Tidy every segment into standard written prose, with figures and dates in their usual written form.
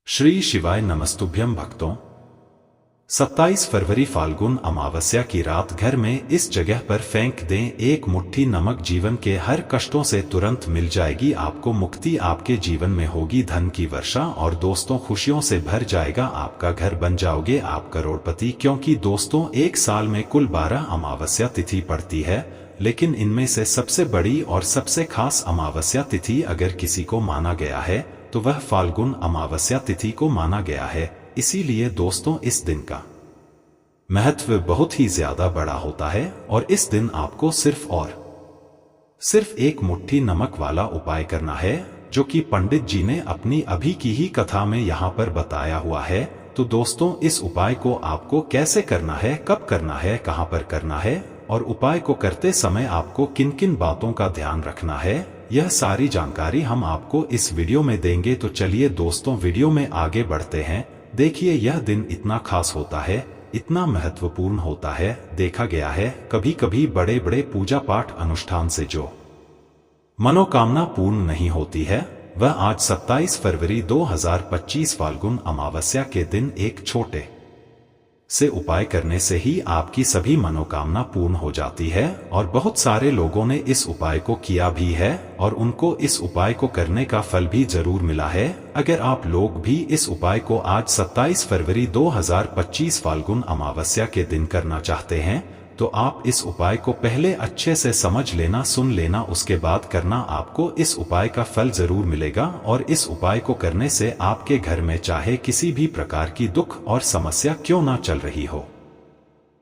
श्री शिवाय नमस्तुभ्यं भक्तों। 27 फरवरी फाल्गुन अमावस्या की रात घर में इस जगह पर फेंक दें एक मुट्ठी नमक। जीवन के हर कष्टों से तुरंत मिल जाएगी आपको मुक्ति। आपके जीवन में होगी धन की वर्षा और दोस्तों खुशियों से भर जाएगा आपका घर। बन जाओगे आप करोड़पति। क्योंकि दोस्तों एक साल में कुल 12 अमावस्या तिथि पड़ती है, लेकिन इनमें से सबसे बड़ी और सबसे खास अमावस्या तिथि अगर किसी को माना गया है तो वह फाल्गुन अमावस्या तिथि को माना गया है। इसीलिए दोस्तों इस दिन का महत्व बहुत ही ज्यादा बड़ा होता है और इस दिन आपको सिर्फ एक मुट्ठी नमक वाला उपाय करना है, जो कि पंडित जी ने अपनी अभी की ही कथा में यहाँ पर बताया हुआ है। तो दोस्तों इस उपाय को आपको कैसे करना है, कब करना है, कहाँ पर करना है और उपाय को करते समय आपको किन किन बातों का ध्यान रखना है, यह सारी जानकारी हम आपको इस वीडियो में देंगे। तो चलिए दोस्तों वीडियो में आगे बढ़ते हैं। देखिए यह दिन इतना खास होता है, इतना महत्वपूर्ण होता है। देखा गया है कभी कभी बड़े बड़े पूजा पाठ अनुष्ठान से जो मनोकामना पूर्ण नहीं होती है, वह आज 27 फरवरी 2025 फाल्गुन अमावस्या के दिन एक छोटे से उपाय करने से ही आपकी सभी मनोकामना पूर्ण हो जाती है। और बहुत सारे लोगों ने इस उपाय को किया भी है और उनको इस उपाय को करने का फल भी जरूर मिला है। अगर आप लोग भी इस उपाय को आज 27 फरवरी 2025 फाल्गुन अमावस्या के दिन करना चाहते हैं तो आप इस उपाय को पहले अच्छे से समझ लेना, सुन लेना, उसके बाद करना। आपको इस उपाय का फल जरूर मिलेगा और इस उपाय को करने से आपके घर में चाहे किसी भी प्रकार की दुख और समस्या क्यों ना चल रही हो,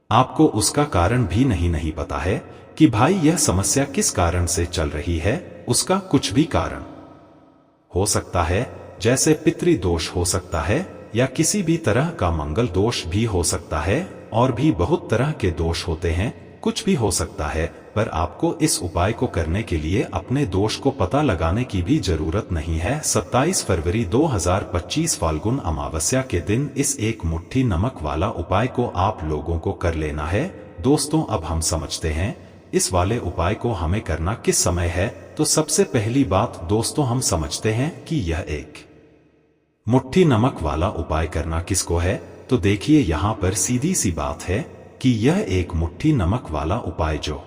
आपको उसका कारण भी नहीं पता है कि भाई यह समस्या किस कारण से चल रही है। उसका कुछ भी कारण हो सकता है, जैसे पितृदोष हो सकता है या किसी भी तरह का मंगल दोष भी हो सकता है और भी बहुत तरह के दोष होते हैं, कुछ भी हो सकता है। पर आपको इस उपाय को करने के लिए अपने दोष को पता लगाने की भी जरूरत नहीं है। 27 फरवरी 2025 फाल्गुन अमावस्या के दिन इस एक मुट्ठी नमक वाला उपाय को आप लोगों को कर लेना है। दोस्तों अब हम समझते हैं इस वाले उपाय को हमें करना किस समय है। तो सबसे पहली बात दोस्तों हम समझते हैं कि यह एक मुट्ठी नमक वाला उपाय करना किसको है। तो देखिए यहाँ पर सीधी सी बात है कि यह एक मुट्ठी नमक वाला उपाय जो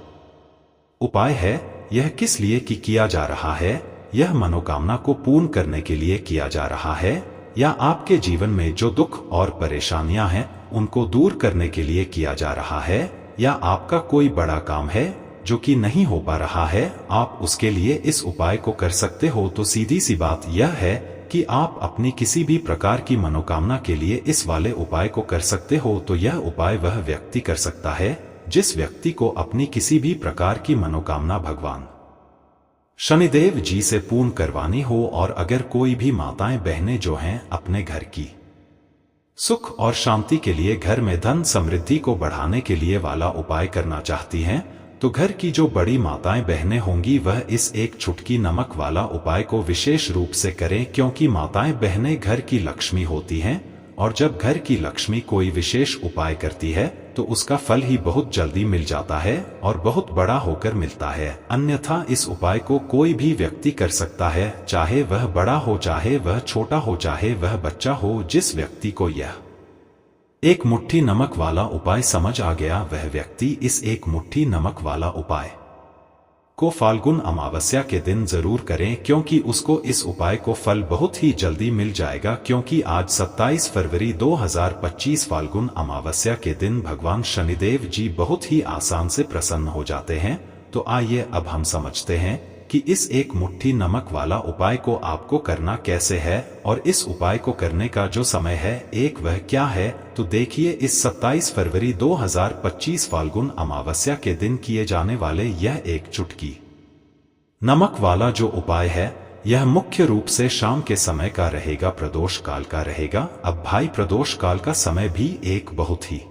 उपाय है यह किस लिए किया जा रहा है। यह मनोकामना को पूर्ण करने के लिए किया जा रहा है, या आपके जीवन में जो दुख और परेशानियां हैं उनको दूर करने के लिए किया जा रहा है, या आपका कोई बड़ा काम है जो कि नहीं हो पा रहा है, आप उसके लिए इस उपाय को कर सकते हो। तो सीधी सी बात यह है कि आप अपनी किसी भी प्रकार की मनोकामना के लिए इस वाले उपाय को कर सकते हो। तो यह उपाय वह व्यक्ति कर सकता है जिस व्यक्ति को अपनी किसी भी प्रकार की मनोकामना भगवान शनिदेव जी से पूर्ण करवानी हो। और अगर कोई भी माताएं बहनें जो हैं अपने घर की सुख और शांति के लिए, घर में धन समृद्धि को बढ़ाने के लिए वाला उपाय करना चाहती हैं, तो घर की जो बड़ी माताएं बहनें होंगी वह इस एक चुटकी नमक वाला उपाय को विशेष रूप से करें। क्योंकि माताएं बहनें घर की लक्ष्मी होती हैं और जब घर की लक्ष्मी कोई विशेष उपाय करती है तो उसका फल ही बहुत जल्दी मिल जाता है और बहुत बड़ा होकर मिलता है। अन्यथा इस उपाय को कोई भी व्यक्ति कर सकता है, चाहे वह बड़ा हो, चाहे वह छोटा हो, चाहे वह बच्चा हो। जिस व्यक्ति को यह एक मुट्ठी नमक वाला उपाय समझ आ गया वह व्यक्ति इस एक मुट्ठी नमक वाला उपाय को फाल्गुन अमावस्या के दिन जरूर करें, क्योंकि उसको इस उपाय को फल बहुत ही जल्दी मिल जाएगा। क्योंकि आज 27 फरवरी 2025 फाल्गुन अमावस्या के दिन भगवान शनिदेव जी बहुत ही आसान से प्रसन्न हो जाते हैं। तो आइए अब हम समझते हैं कि इस एक मुट्ठी नमक वाला उपाय को आपको करना कैसे है और इस उपाय को करने का जो समय है एक वह क्या है। तो देखिए इस 27 फरवरी 2025 फाल्गुन अमावस्या के दिन किए जाने वाले यह एक चुटकी नमक वाला जो उपाय है यह मुख्य रूप से शाम के समय का रहेगा, प्रदोष काल का रहेगा। अब भाई प्रदोष काल का समय भी एक बहुत ही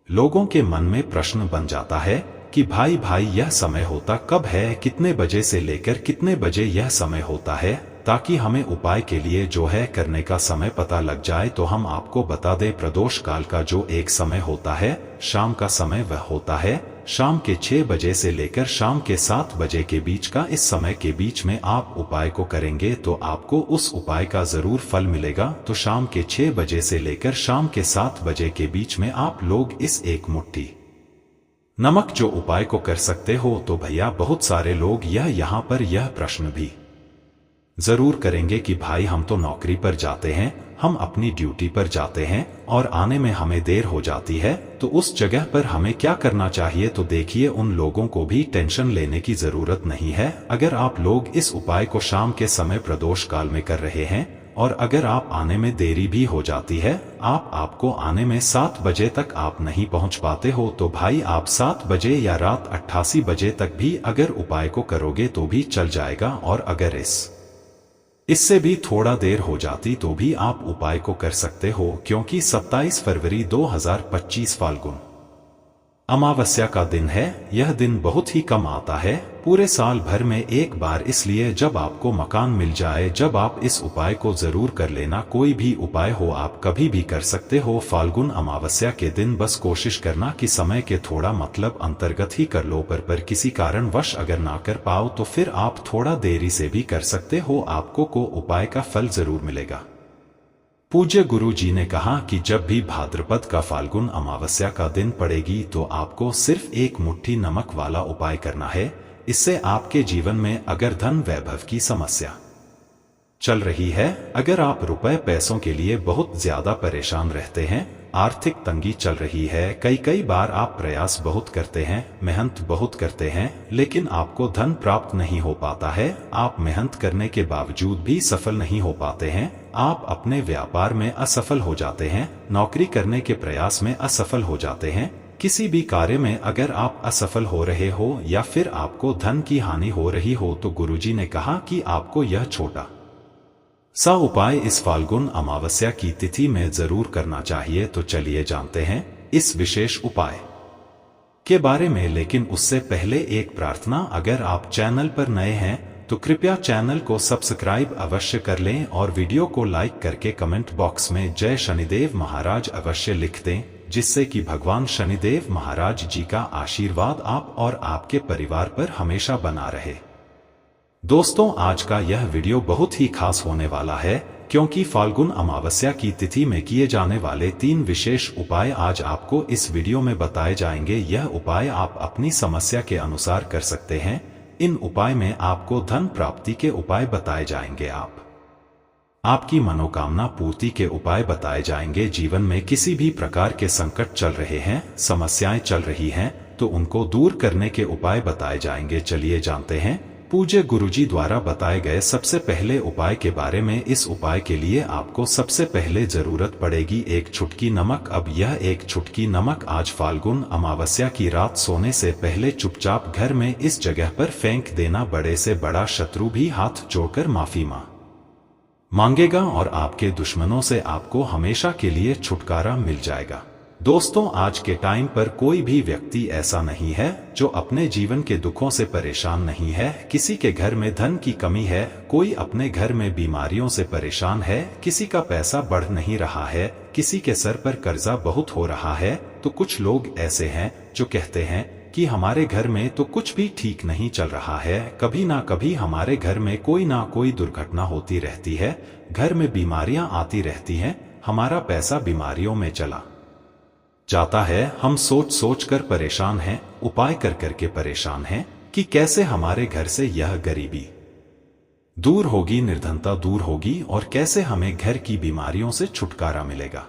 लोगों के मन में प्रश्न बन जाता है कि भाई यह समय होता कब है, कितने बजे से लेकर कितने बजे यह समय होता है, ताकि हमें उपाय के लिए जो है करने का समय पता लग जाए। तो हम आपको बता दें प्रदोष काल का जो एक समय होता है शाम का समय वह होता है शाम के 6 बजे से लेकर शाम के 7 बजे के बीच का इस समय के बीच में आप उपाय को करेंगे तो आपको उस उपाय का जरूर फल मिलेगा। तो शाम के 6 बजे से लेकर शाम के 7 बजे के बीच में आप लोग इस एक मुट्ठी नमक जो उपाय को कर सकते हो। तो भैया बहुत सारे लोग यहाँ पर यह प्रश्न भी जरूर करेंगे कि भाई हम तो नौकरी पर जाते हैं, हम अपनी ड्यूटी पर जाते हैं और आने में हमें देर हो जाती है, तो उस जगह पर हमें क्या करना चाहिए। तो देखिए, उन लोगों को भी टेंशन लेने की जरूरत नहीं है। अगर आप लोग इस उपाय को शाम के समय प्रदोष काल में कर रहे हैं और अगर आप आने में देरी भी हो जाती है, आपको आने में 7 बजे तक आप नहीं पहुंच पाते हो, तो भाई आप 7 बजे या रात 88 बजे तक भी अगर उपाय को करोगे तो भी चल जाएगा। और अगर इससे भी थोड़ा देर हो जाती तो भी आप उपाय को कर सकते हो, क्योंकि 27 फरवरी 2025 फाल्गुन अमावस्या का दिन है। यह दिन बहुत ही कम आता है, पूरे साल भर में एक बार, इसलिए जब आपको मकान मिल जाए जब आप इस उपाय को जरूर कर लेना। कोई भी उपाय हो आप कभी भी कर सकते हो। फाल्गुन अमावस्या के दिन बस कोशिश करना कि समय के थोड़ा मतलब अंतर्गत ही कर लो, पर किसी कारणवश अगर ना कर पाओ तो फिर आप थोड़ा देरी से भी कर सकते हो, आपको को उपाय का फल जरूर मिलेगा। पूज्य गुरु जी ने कहा कि जब भी भाद्रपद का फाल्गुन अमावस्या का दिन पड़ेगी तो आपको सिर्फ एक मुट्ठी नमक वाला उपाय करना है। इससे आपके जीवन में अगर धन वैभव की समस्या चल रही है, अगर आप रुपए पैसों के लिए बहुत ज्यादा परेशान रहते हैं, आर्थिक तंगी चल रही है, कई बार आप प्रयास बहुत करते हैं, मेहनत बहुत करते हैं, लेकिन आपको धन प्राप्त नहीं हो पाता है, आप मेहनत करने के बावजूद भी सफल नहीं हो पाते हैं, आप अपने व्यापार में असफल हो जाते हैं, नौकरी करने के प्रयास में असफल हो जाते हैं, किसी भी कार्य में अगर आप असफल हो रहे हो या फिर आपको धन की हानि हो रही हो, तो गुरुजी ने कहा कि आपको यह छोटा सा उपाय इस फाल्गुन अमावस्या की तिथि में जरूर करना चाहिए। तो चलिए जानते हैं इस विशेष उपाय के बारे में, लेकिन उससे पहले एक प्रार्थना, अगर आप चैनल पर नए हैं तो कृपया चैनल को सब्सक्राइब अवश्य कर लें और वीडियो को लाइक करके कमेंट बॉक्स में जय शनिदेव महाराज अवश्य लिख दें, जिससे कि भगवान शनिदेव महाराज जी का आशीर्वाद आप और आपके परिवार पर हमेशा बना रहे। दोस्तों, आज का यह वीडियो बहुत ही खास होने वाला है, क्योंकि फाल्गुन अमावस्या की तिथि में किए जाने वाले 3 विशेष उपाय आज आपको इस वीडियो में बताए जाएंगे। यह उपाय आप अपनी समस्या के अनुसार कर सकते हैं। इन उपाय में आपको धन प्राप्ति के उपाय बताए जाएंगे, आपकी मनोकामना पूर्ति के उपाय बताए जाएंगे। जीवन में किसी भी प्रकार के संकट चल रहे हैं, समस्याएं चल रही हैं, तो उनको दूर करने के उपाय बताए जाएंगे। चलिए जानते हैं पूज्य गुरुजी द्वारा बताए गए सबसे पहले उपाय के बारे में। इस उपाय के लिए आपको सबसे पहले जरूरत पड़ेगी एक चुटकी नमक। अब यह एक चुटकी नमक आज फाल्गुन अमावस्या की रात सोने से पहले चुपचाप घर में इस जगह पर फेंक देना। बड़े से बड़ा शत्रु भी हाथ जोड़कर माफी मांगेगा और आपके दुश्मनों से आपको हमेशा के लिए छुटकारा मिल जाएगा। दोस्तों, आज के टाइम पर कोई भी व्यक्ति ऐसा नहीं है जो अपने जीवन के दुखों से परेशान नहीं है। किसी के घर में धन की कमी है, कोई अपने घर में बीमारियों से परेशान है, किसी का पैसा बढ़ नहीं रहा है, किसी के सर पर कर्जा बहुत हो रहा है, तो कुछ लोग ऐसे हैं जो कहते हैं कि हमारे घर में तो कुछ भी ठीक नहीं चल रहा है, कभी ना कभी हमारे घर में कोई ना कोई दुर्घटना होती रहती है, घर में बीमारियां आती रहती हैं, हमारा पैसा बीमारियों में चला जाता है। हम सोच कर परेशान हैं, उपाय कर के परेशान हैं कि कैसे हमारे घर से यह गरीबी दूर होगी, निर्धनता दूर होगी और कैसे हमें घर की बीमारियों से छुटकारा मिलेगा।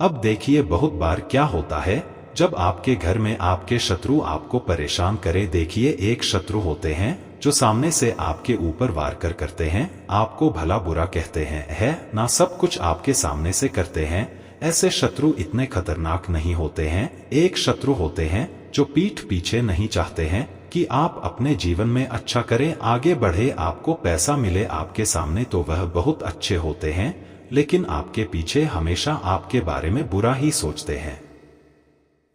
अब देखिए, बहुत बार क्या होता है जब आपके घर में आपके शत्रु आपको परेशान करे। देखिए, एक शत्रु होते हैं जो सामने से आपके ऊपर वार करते हैं, आपको भला बुरा कहते हैं, है ना, सब कुछ आपके सामने से करते हैं। ऐसे शत्रु इतने खतरनाक नहीं होते हैं। एक शत्रु होते हैं जो पीठ पीछे नहीं चाहते हैं कि आप अपने जीवन में अच्छा करें, आगे बढ़े, आपको पैसा मिले आपके सामने, तो वह बहुत अच्छे होते हैं, लेकिन आपके पीछे हमेशा आपके बारे में बुरा ही सोचते हैं।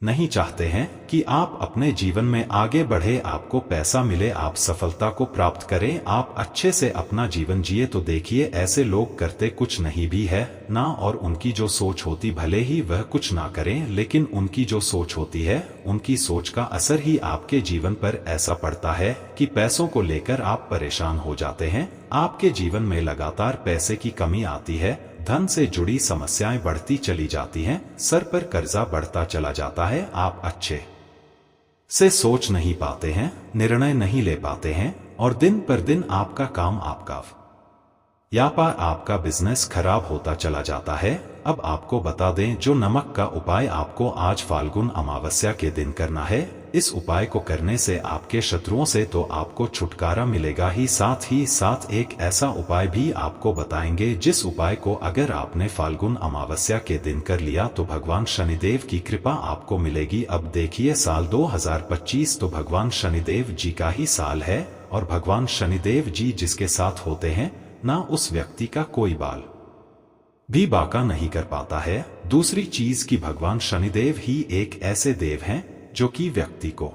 नहीं चाहते हैं कि आप अपने जीवन में आगे बढ़े, आपको पैसा मिले, आप सफलता को प्राप्त करें, आप अच्छे से अपना जीवन जिए, तो देखिए ऐसे लोग करते कुछ नहीं भी है ना, और उनकी जो सोच होती, भले ही वह कुछ ना करें, लेकिन उनकी जो सोच होती है, उनकी सोच का असर ही आपके जीवन पर ऐसा पड़ता है कि पैसों को लेकर आप परेशान हो जाते हैं। आपके जीवन में लगातार पैसे की कमी आती है, धन से जुड़ी समस्याएं बढ़ती चली जाती हैं, सर पर कर्जा बढ़ता चला जाता है, आप अच्छे से सोच नहीं पाते हैं, निर्णय नहीं ले पाते हैं, और दिन पर दिन आपका काम, आपका व्यापार, आपका बिजनेस खराब होता चला जाता है। अब आपको बता दें, जो नमक का उपाय आपको आज फाल्गुन अमावस्या के दिन करना है, इस उपाय को करने से आपके शत्रुओं से तो आपको छुटकारा मिलेगा ही साथ एक ऐसा उपाय भी आपको बताएंगे, जिस उपाय को अगर आपने फाल्गुन अमावस्या के दिन कर लिया तो भगवान शनिदेव की कृपा आपको मिलेगी। अब देखिए, साल 2025 तो भगवान शनिदेव जी का ही साल है, और भगवान शनिदेव जी जिसके साथ होते हैं ना, उस व्यक्ति का कोई बाल भी बाका नहीं कर पाता है। दूसरी चीज कि भगवान शनिदेव ही एक ऐसे देव हैं जो कि व्यक्ति को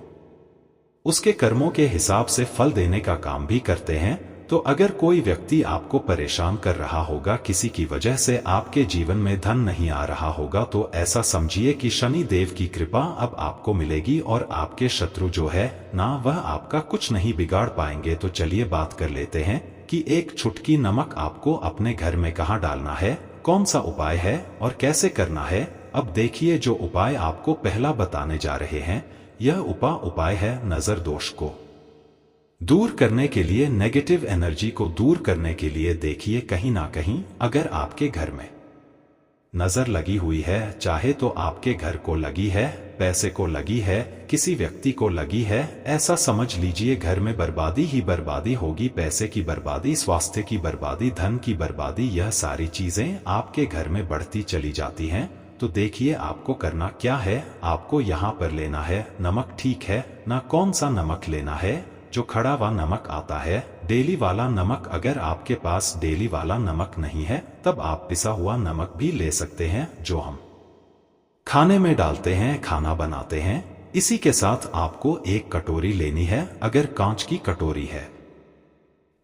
उसके कर्मों के हिसाब से फल देने का काम भी करते हैं। तो अगर कोई व्यक्ति आपको परेशान कर रहा होगा, किसी की वजह से आपके जीवन में धन नहीं आ रहा होगा, तो ऐसा समझिए कि शनि देव की कृपा अब आपको मिलेगी, और आपके शत्रु जो है ना, वह आपका कुछ नहीं बिगाड़ पाएंगे। तो चलिए बात कर लेते हैं कि एक चुटकी नमक आपको अपने घर में कहाँ डालना है, कौन सा उपाय है और कैसे करना है। अब देखिए, जो उपाय आपको पहला बताने जा रहे हैं, यह उपाय है नजर दोष को दूर करने के लिए, नेगेटिव एनर्जी को दूर करने के लिए। देखिए, कहीं ना कहीं अगर आपके घर में नजर लगी हुई है, चाहे तो आपके घर को लगी है, पैसे को लगी है, किसी व्यक्ति को लगी है, ऐसा समझ लीजिए घर में बर्बादी ही बर्बादी होगी, पैसे की बर्बादी, स्वास्थ्य की बर्बादी, धन की बर्बादी, यह सारी चीजें आपके घर में बढ़ती चली जाती हैं। तो देखिए, आपको करना क्या है, आपको यहाँ पर लेना है नमक, ठीक है ना। कौन सा नमक लेना है? जो खड़ा हुआ नमक आता है, डेली वाला नमक। अगर आपके पास डेली वाला नमक नहीं है, तब आप पिसा हुआ नमक भी ले सकते हैं, जो हम खाने में डालते हैं, खाना बनाते हैं। इसी के साथ आपको एक कटोरी लेनी है, अगर कांच की कटोरी है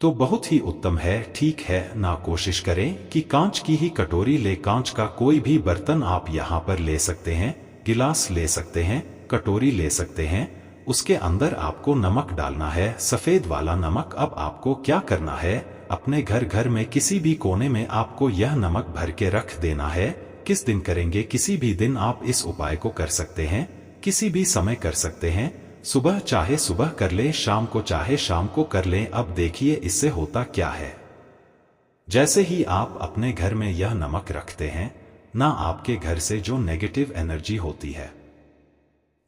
तो बहुत ही उत्तम है, ठीक है ना। कोशिश करें कि कांच की ही कटोरी ले, कांच का कोई भी बर्तन आप यहाँ पर ले सकते हैं, गिलास ले सकते हैं, कटोरी ले सकते हैं। उसके अंदर आपको नमक डालना है, सफेद वाला नमक। अब आपको क्या करना है, अपने घर में किसी भी कोने में आपको यह नमक भर के रख देना है। किस दिन करेंगे? किसी भी दिन आप इस उपाय को कर सकते हैं, किसी भी समय कर सकते हैं। सुबह चाहे सुबह कर ले, शाम को चाहे शाम को कर लें। अब देखिए, इससे होता क्या है, जैसे ही आप अपने घर में यह नमक रखते हैं ना, आपके घर से जो नेगेटिव एनर्जी होती है,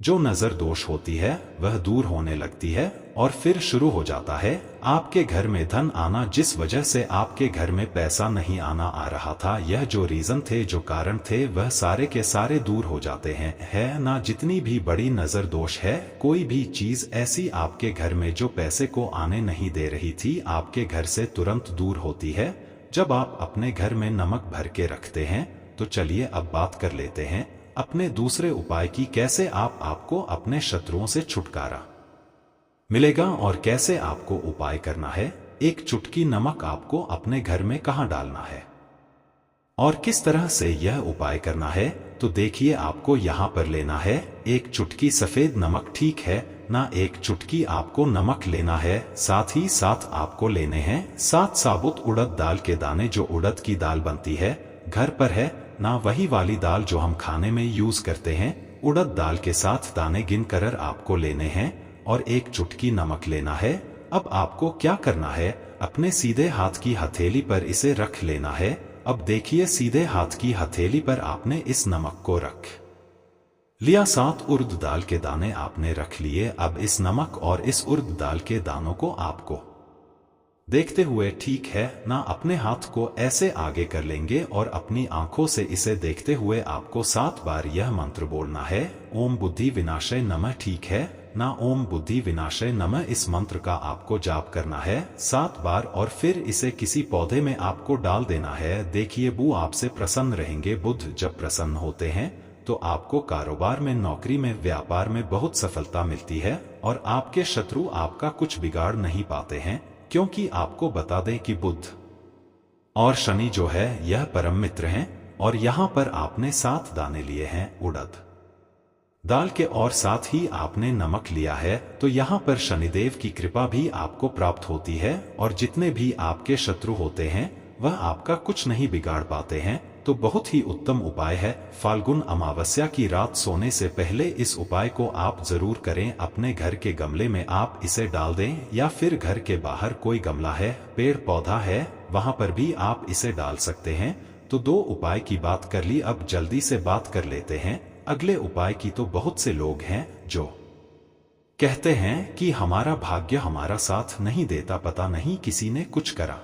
जो नजर दोष होती है, वह दूर होने लगती है, और फिर शुरू हो जाता है आपके घर में धन आना। जिस वजह से आपके घर में पैसा नहीं आना आ रहा था, यह जो रीजन थे, जो कारण थे, वह सारे के सारे दूर हो जाते हैं, है ना। जितनी भी बड़ी नजर दोष है, कोई भी चीज ऐसी आपके घर में जो पैसे को आने नहीं दे रही थी, आपके घर से तुरंत दूर होती है जब आप अपने घर में नमक भर के रखते हैं। तो चलिए अब बात कर लेते हैं अपने दूसरे उपाय की, कैसे आपको अपने शत्रुओं से छुटकारा मिलेगा और कैसे आपको उपाय करना है। एक चुटकी नमक आपको अपने घर में कहाँ डालना है और किस तरह से यह उपाय करना है, तो देखिए, आपको यहाँ पर लेना है एक चुटकी सफेद नमक, ठीक है ना। एक चुटकी आपको नमक लेना है, साथ ही साथ आपको लेने हैं 7 साबुत उड़द दाल के दाने। जो उड़द की दाल बनती है घर पर है ना, वही वाली दाल जो हम खाने में यूज करते हैं, उड़द दाल के साथ दाने गिनकर आपको लेने हैं, और एक चुटकी नमक लेना है। अब आपको क्या करना है, अपने सीधे हाथ की हथेली पर इसे रख लेना है। अब देखिए, सीधे हाथ की हथेली पर आपने इस नमक को रख लिया, 7 उड़द दाल के दाने आपने रख लिए। अब इस नमक और इस उड़द दाल के दानों को आपको देखते हुए, ठीक है ना, अपने हाथ को ऐसे आगे कर लेंगे और अपनी आंखों से इसे देखते हुए आपको 7 बार यह मंत्र बोलना है, ओम बुद्धि विनाशय नमः, ठीक है ना। ओम बुद्धि विनाशय नमः, इस मंत्र का आपको जाप करना है 7 बार, और फिर इसे किसी पौधे में आपको डाल देना है। देखिए, बुद्ध आपसे प्रसन्न रहेंगे। बुद्ध जब प्रसन्न होते हैं तो आपको कारोबार में, नौकरी में, व्यापार में बहुत सफलता मिलती है और आपके शत्रु आपका कुछ बिगाड़ नहीं पाते हैं, क्योंकि आपको बता दें कि बुध और शनि जो है यह परम मित्र हैं और यहाँ पर आपने 7 दाने लिए हैं उड़द दाल के और साथ ही आपने नमक लिया है, तो यहाँ पर शनिदेव की कृपा भी आपको प्राप्त होती है और जितने भी आपके शत्रु होते हैं वह आपका कुछ नहीं बिगाड़ पाते हैं। तो बहुत ही उत्तम उपाय है। फाल्गुन अमावस्या की रात सोने से पहले इस उपाय को आप जरूर करें। अपने घर के गमले में आप इसे डाल दें या फिर घर के बाहर कोई गमला है, पेड़ पौधा है, वहां पर भी आप इसे डाल सकते हैं। तो 2 उपाय की बात कर ली, अब जल्दी से बात कर लेते हैं अगले उपाय की। तो बहुत से लोग हैं जो कहते हैं कि हमारा भाग्य हमारा साथ नहीं देता, पता नहीं किसी ने कुछ करा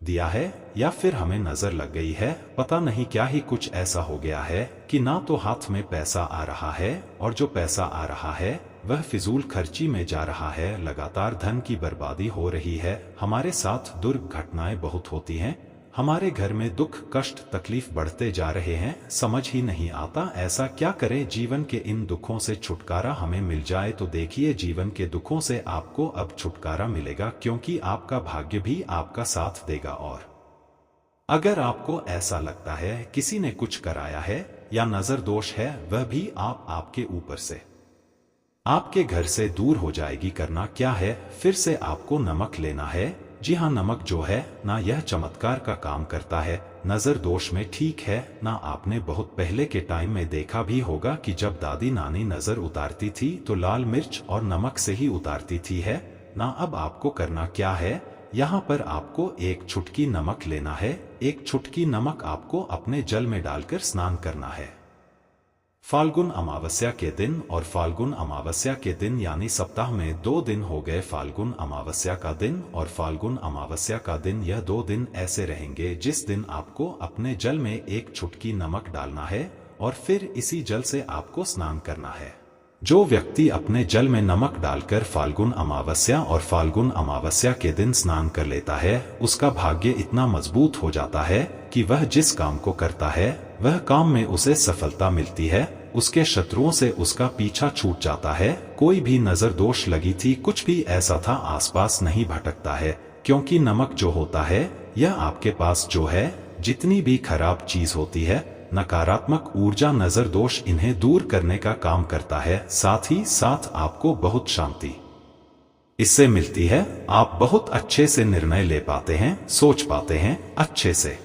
दिया है या फिर हमें नजर लग गई है, पता नहीं क्या ही कुछ ऐसा हो गया है कि ना तो हाथ में पैसा आ रहा है और जो पैसा आ रहा है वह फिजूल खर्ची में जा रहा है, लगातार धन की बर्बादी हो रही है, हमारे साथ दुर्घटनाएं बहुत होती हैं, हमारे घर में दुख कष्ट तकलीफ बढ़ते जा रहे हैं, समझ ही नहीं आता ऐसा क्या करें। जीवन के इन दुखों से छुटकारा हमें मिल जाए तो देखिए जीवन के दुखों से आपको अब छुटकारा मिलेगा, क्योंकि आपका भाग्य भी आपका साथ देगा। और अगर आपको ऐसा लगता है किसी ने कुछ कराया है या नजर दोष है, वह भी आपके ऊपर से आपके घर से दूर हो जाएगी। करना क्या है, फिर से आपको नमक लेना है। जी हाँ, नमक जो है ना यह चमत्कार का काम करता है नजर दोष में, ठीक है ना। आपने बहुत पहले के टाइम में देखा भी होगा कि जब दादी नानी नजर उतारती थी तो लाल मिर्च और नमक से ही उतारती थी, है ना। अब आपको करना क्या है, यहाँ पर आपको 1 चुटकी नमक लेना है। 1 चुटकी नमक आपको अपने जल में डालकर स्नान करना है फाल्गुन अमावस्या के दिन। और फाल्गुन अमावस्या के दिन यानी सप्ताह में 2 दिन हो गए, फाल्गुन अमावस्या का दिन और फाल्गुन अमावस्या का दिन। यह 2 दिन ऐसे रहेंगे जिस दिन आपको अपने जल में 1 चुटकी नमक डालना है और फिर इसी जल से आपको स्नान करना है। जो व्यक्ति अपने जल में नमक डालकर फाल्गुन अमावस्या और फाल्गुन अमावस्या के दिन स्नान कर लेता है, उसका भाग्य इतना मजबूत हो जाता है कि वह जिस काम को करता है वह काम में उसे सफलता मिलती है, उसके शत्रुओं से उसका पीछा छूट जाता है। कोई भी नजर दोष लगी थी, कुछ भी ऐसा था, आसपास नहीं भटकता है, क्योंकि नमक जो होता है यह आपके पास जो है जितनी भी खराब चीज होती है, नकारात्मक ऊर्जा, नजर दोष, इन्हें दूर करने का काम करता है। साथ ही साथ आपको बहुत शांति इससे मिलती है। आप बहुत अच्छे से निर्णय ले पाते हैं, सोच पाते हैं, अच्छे से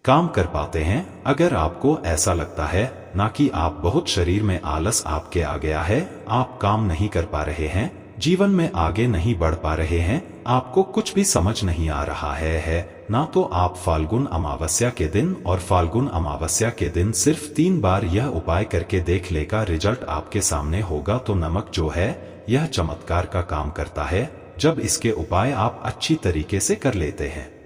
काम कर पाते हैं। अगर आपको ऐसा लगता है ना कि आप बहुत शरीर में आलस आपके आ गया है, आप काम नहीं कर पा रहे हैं, जीवन में आगे नहीं बढ़ पा रहे हैं, आपको कुछ भी समझ नहीं आ रहा है ना, तो आप फाल्गुन अमावस्या के दिन और फाल्गुन अमावस्या के दिन सिर्फ 3 बार यह उपाय करके देख लेगा, रिजल्ट आपके सामने होगा। तो नमक जो है यह चमत्कार का काम करता है जब इसके उपाय आप अच्छी तरीके से कर लेते हैं।